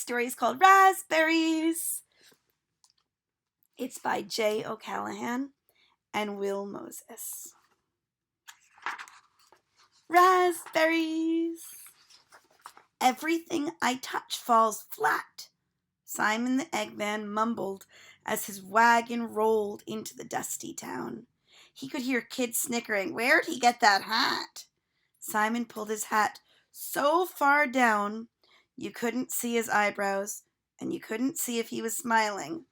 story is called Raspberries. It's by J. O'Callahan and Will Moses. Raspberries. Everything I touch falls flat, Simon the Eggman mumbled as his wagon rolled into the dusty town. He could hear kids snickering, "Where'd he get that hat?" Simon pulled his hat so far down you couldn't see his eyebrows, and you couldn't see if he was smiling,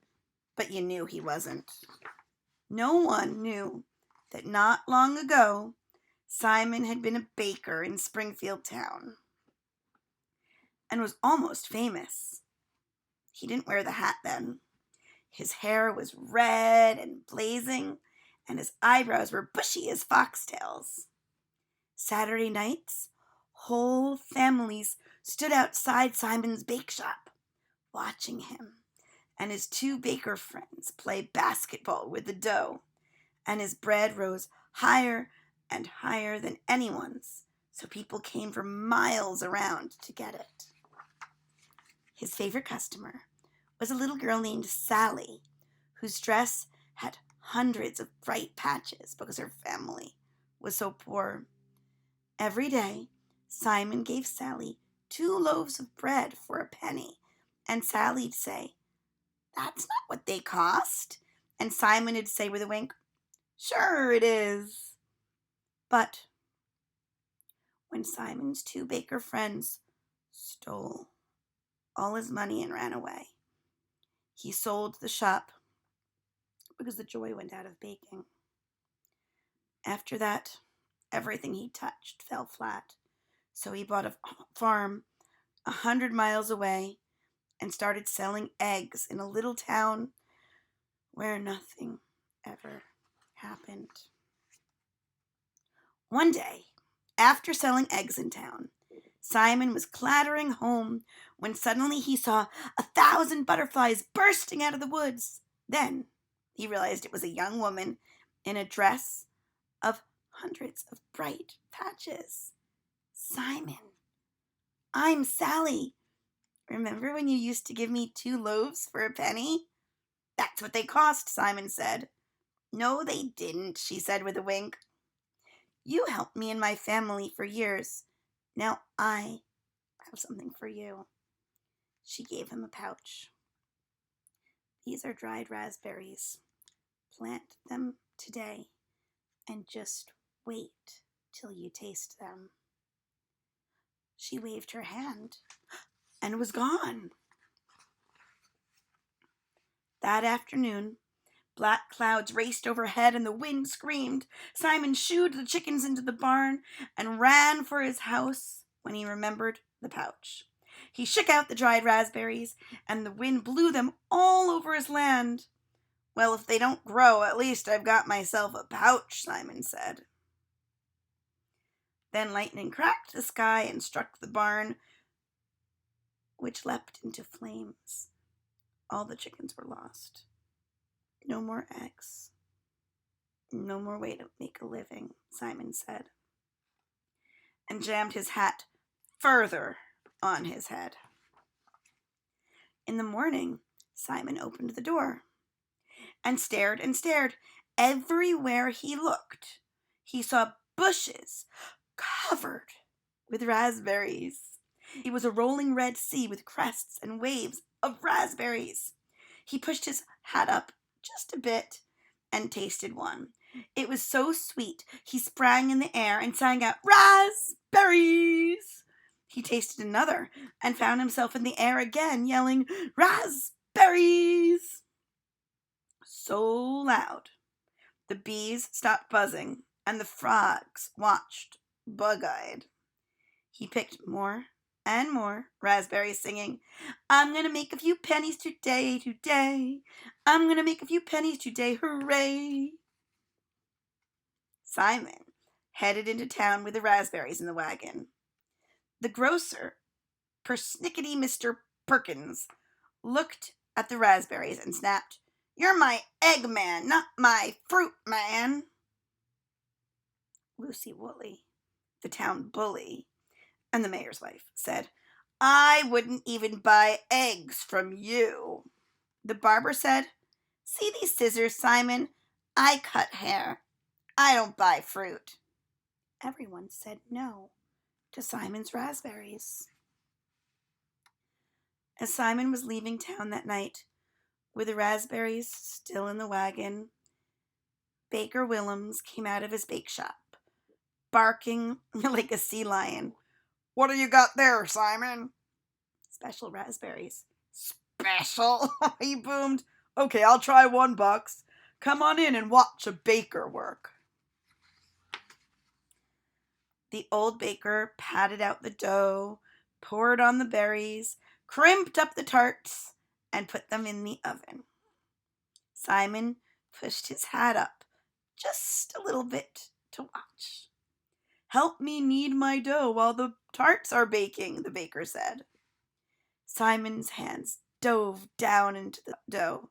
but you knew he wasn't. No one knew that not long ago Simon had been a baker in Springfield town and was almost famous. He didn't wear the hat then. His hair was red and blazing, and his eyebrows were bushy as foxtails. Saturday nights, whole families stood outside Simon's bake shop, watching him and his two baker friends play basketball with the dough, and his bread rose higher and higher than anyone's, so people came from miles around to get it. His favorite customer was a little girl named Sally, whose dress had hundreds of bright patches because her family was so poor. Every day, Simon gave Sally 2 loaves of bread for a penny, and Sally'd say, "That's not what they cost." And Simon would say with a wink, "Sure it is." But when Simon's 2 baker friends stole all his money and ran away, he sold the shop because the joy went out of baking. After that, everything he touched fell flat, so he bought a farm 100 miles away and started selling eggs in a little town where nothing ever happened. One day, after selling eggs in town, Simon was clattering home when suddenly he saw 1,000 butterflies bursting out of the woods. Then he realized it was a young woman in a dress of hundreds of bright patches. "Simon, I'm Sally. Remember when you used to give me 2 loaves for a penny?" "That's what they cost," Simon said. "No, they didn't," she said with a wink. "You helped me and my family for years. Now I have something for you." She gave him a pouch. "These are dried raspberries. Plant them today and just wait till you taste them." She waved her hand and was gone. That afternoon, black clouds raced overhead and the wind screamed. Simon shooed the chickens into the barn and ran for his house when he remembered the pouch. He shook out the dried raspberries, and the wind blew them all over his land. "Well, if they don't grow, at least I've got myself a pouch," Simon said. Then lightning cracked the sky and struck the barn, which leapt into flames. All the chickens were lost. No more eggs. No more way to make a living, Simon said, and jammed his hat further on his head. In the morning, Simon opened the door and stared and stared. Everywhere he looked, he saw bushes covered with raspberries. It was a rolling red sea with crests and waves of raspberries. He pushed his hat up just a bit and tasted one. It was so sweet, he sprang in the air and sang out, "Raspberries!" He tasted another and found himself in the air again, yelling, "Raspberries!" So loud, the bees stopped buzzing and the frogs watched bug-eyed. He picked more and more raspberries, singing, "I'm gonna make a few pennies today, today. I'm gonna make a few pennies today, hooray!" Simon headed into town with the raspberries in the wagon. The grocer, persnickety Mr. Perkins, looked at the raspberries and snapped, "You're my egg man, not my fruit man." Lucy Woolley, the town bully, and the mayor's wife, said, I wouldn't even buy eggs from you. The barber said, See these scissors, Simon? I cut hair. I don't buy fruit. Everyone said no to Simon's raspberries. As Simon was leaving town that night, with the raspberries still in the wagon, Baker Willems came out of his bake shop, barking like a sea lion. What do you got there, Simon? Special raspberries. Special? He boomed. Okay, I'll try $1. Come on in and watch a baker work. The old baker patted out the dough, poured on the berries, crimped up the tarts, and put them in the oven. Simon pushed his hat up just a little bit to watch. Help me knead my dough while the tarts are baking, the baker said. Simon's hands dove down into the dough.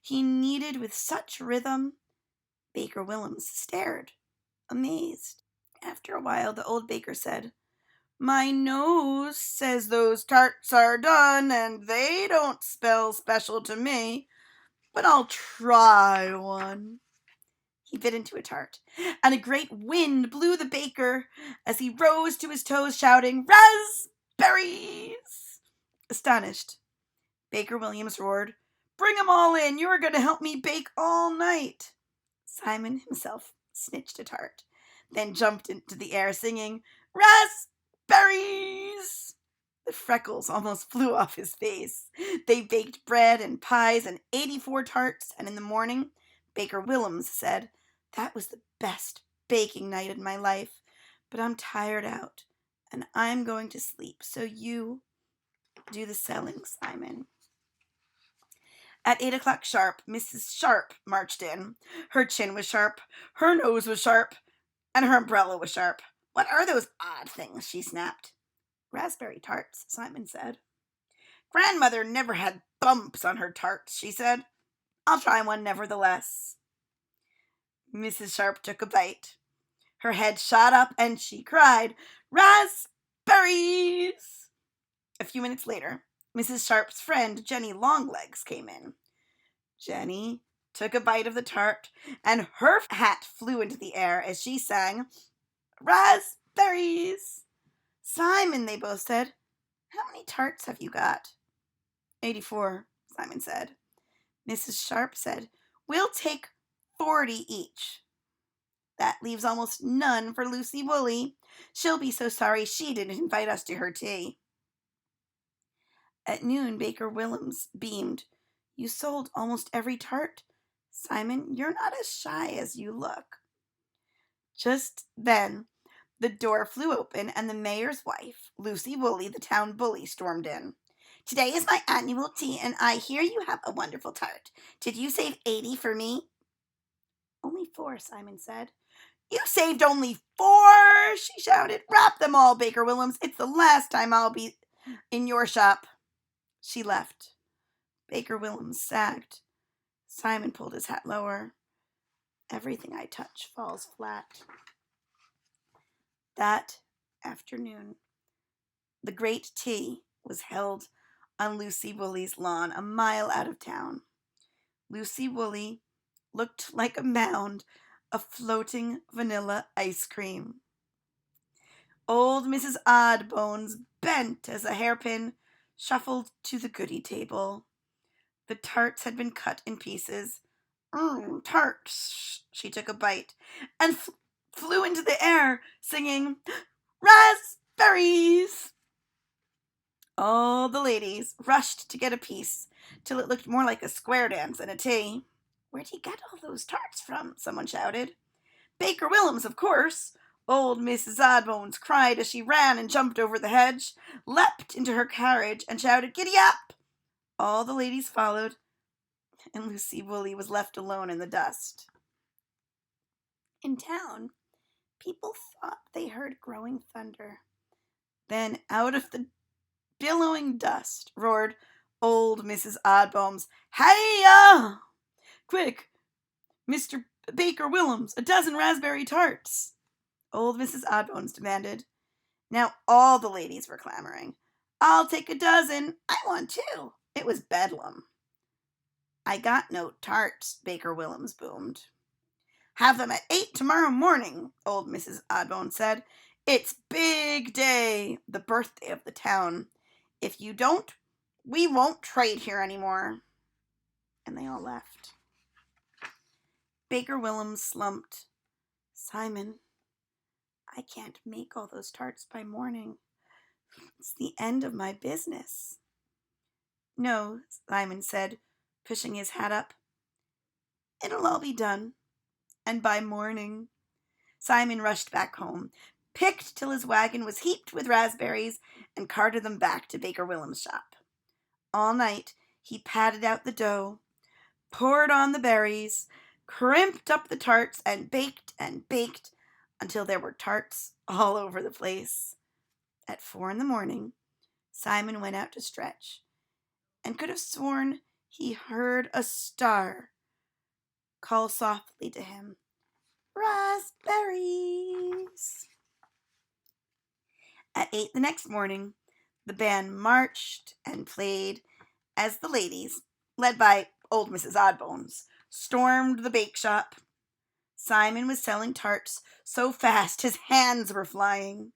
He kneaded with such rhythm. Baker Willems stared, amazed. After a while, the old baker said, My nose says those tarts are done, and they don't smell special to me, but I'll try one. He bit into a tart, and a great wind blew the baker as he rose to his toes, shouting, Raspberries! Astonished, Baker Williams roared, Bring 'em all in! You are going to help me bake all night! Simon himself snitched a tart, then jumped into the air singing, Raspberries! The freckles almost flew off his face. They baked bread and pies and 84 tarts, and in the morning, Baker Willems said, That was the best baking night in my life, but I'm tired out, and I'm going to sleep, so you do the selling, Simon. At 8 o'clock sharp, Mrs. Sharp marched in. Her chin was sharp, her nose was sharp, and her umbrella was sharp. What are those odd things? She snapped. Raspberry tarts, Simon said. Grandmother never had bumps on her tarts, she said. I'll try one nevertheless. Mrs. Sharp took a bite. Her head shot up and she cried, Raspberries! A few minutes later, Mrs. Sharp's friend, Jenny Longlegs, came in. Jenny took a bite of the tart, and her hat flew into the air as she sang, Raspberries! Simon, they both said, How many tarts have you got? 84, Simon said. Mrs. Sharp said, We'll take 40 each. That leaves almost none for Lucy Woolley. She'll be so sorry she didn't invite us to her tea. At noon, Baker Willems beamed. You sold almost every tart. Simon, you're not as shy as you look. Just then, the door flew open and the mayor's wife, Lucy Woolley, the town bully, stormed in. Today is my annual tea, and I hear you have a wonderful tart. Did you save 80 for me? Only 4, Simon said. You saved only 4, she shouted. Wrap them all, Baker Willems. It's the last time I'll be in your shop. She left. Baker Willems sagged. Simon pulled his hat lower. Everything I touch falls flat. That afternoon, the great tea was held on Lucy Woolley's lawn a mile out of town. Lucy Woolley looked like a mound of floating vanilla ice cream. Old Mrs. Oddbones bent as a hairpin shuffled to the goodie table. The tarts had been cut in pieces. Tarts! She took a bite and flew into the air, singing, Raspberries! All the ladies rushed to get a piece, till it looked more like a square dance than a tea. Where'd you get all those tarts from? Someone shouted. Baker Willems, of course. Old Mrs. Oddbones cried as she ran and jumped over the hedge, leapt into her carriage, and shouted, Giddy up! All the ladies followed, and Lucy Woolley was left alone in the dust. In town, people thought they heard growing thunder. Then out of the billowing dust roared old Mrs. Oddbones, Hey-ya! Quick, Mr. Baker Willems, a dozen raspberry tarts. Old Mrs. Oddbones demanded. Now all the ladies were clamoring. I'll take a dozen. I want two. It was bedlam. I got no tarts, Baker Willems boomed. Have them at 8 tomorrow morning, old Mrs. Oddbone said. It's big day, the birthday of the town. If you don't, we won't trade here anymore. And they all left. Baker Willems slumped. Simon, I can't make all those tarts by morning. It's the end of my business. No, Simon said, pushing his hat up. It'll all be done. And by morning. Simon rushed back home, picked till his wagon was heaped with raspberries, and carted them back to Baker Willem's shop. All night he patted out the dough, poured on the berries, crimped up the tarts, and baked until there were tarts all over the place. At 4 a.m, Simon went out to stretch, and could have sworn he heard a star call softly to him, Raspberries! At 8 the next morning, the band marched and played as the ladies, led by old Mrs. Oddbones, stormed the bake shop. Simon was selling tarts so fast his hands were flying.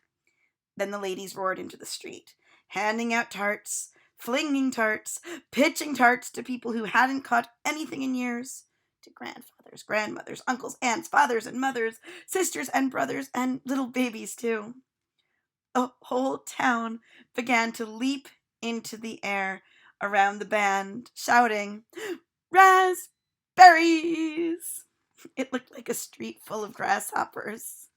Then the ladies roared into the street, handing out tarts, flinging tarts, pitching tarts to people who hadn't caught anything in years, to grandfathers, grandmothers, uncles, aunts, fathers and mothers, sisters and brothers, and little babies too. The whole town began to leap into the air around the band, shouting, Raspberries! It looked like a street full of grasshoppers.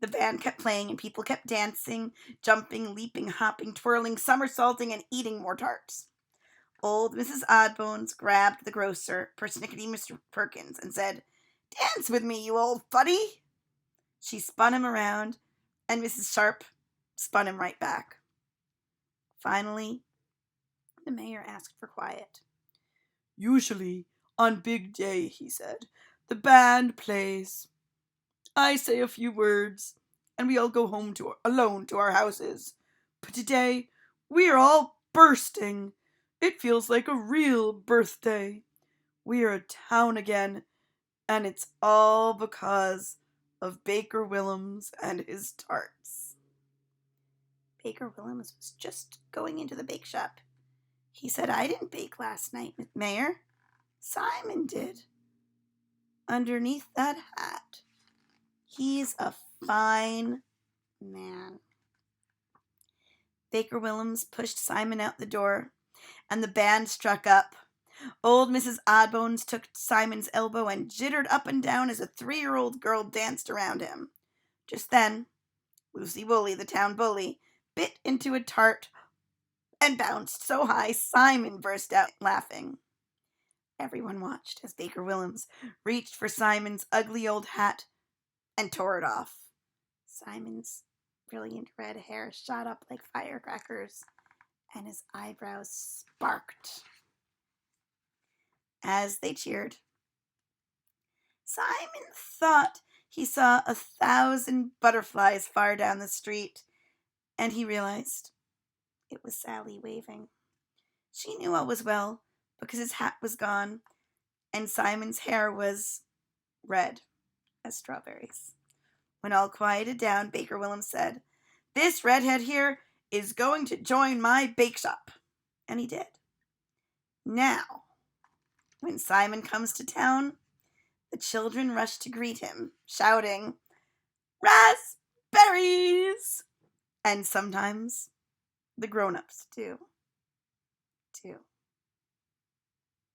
The band kept playing and people kept dancing, jumping, leaping, hopping, twirling, somersaulting, and eating more tarts. Old Mrs. Oddbones grabbed the grocer, persnickety Mr. Perkins, and said, Dance with me, you old fuddy! She spun him around, and Mrs. Sharp spun him right back. Finally, the mayor asked for quiet. Usually, on big day, he said, the band plays. I say a few words, and we all go home alone to our houses. But today, we are all bursting. It feels like a real birthday. We are a town again, and it's all because of Baker Willems and his tarts. Baker Willems was just going into the bake shop. He said, I didn't bake last night, Mayor. Simon did. Underneath that hat. He's a fine man. Baker Willems pushed Simon out the door, and the band struck up. Old Mrs. Oddbones took Simon's elbow and jittered up and down as a 3-year-old girl danced around him. Just then, Lucy Woolley, the town bully, bit into a tart and bounced so high Simon burst out laughing. Everyone watched as Baker Willems reached for Simon's ugly old hat and tore it off. Simon's brilliant red hair shot up like firecrackers, and his eyebrows sparked. As they cheered, Simon thought he saw 1,000 butterflies far down the street, and he realized it was Sally waving. She knew all was well, because his hat was gone, and Simon's hair was red as strawberries. When all quieted down, Baker Willems said, This redhead here is going to join my bake shop. And he did. Now, when Simon comes to town, the children rush to greet him, shouting, Raspberries! And sometimes the grown-ups do, too.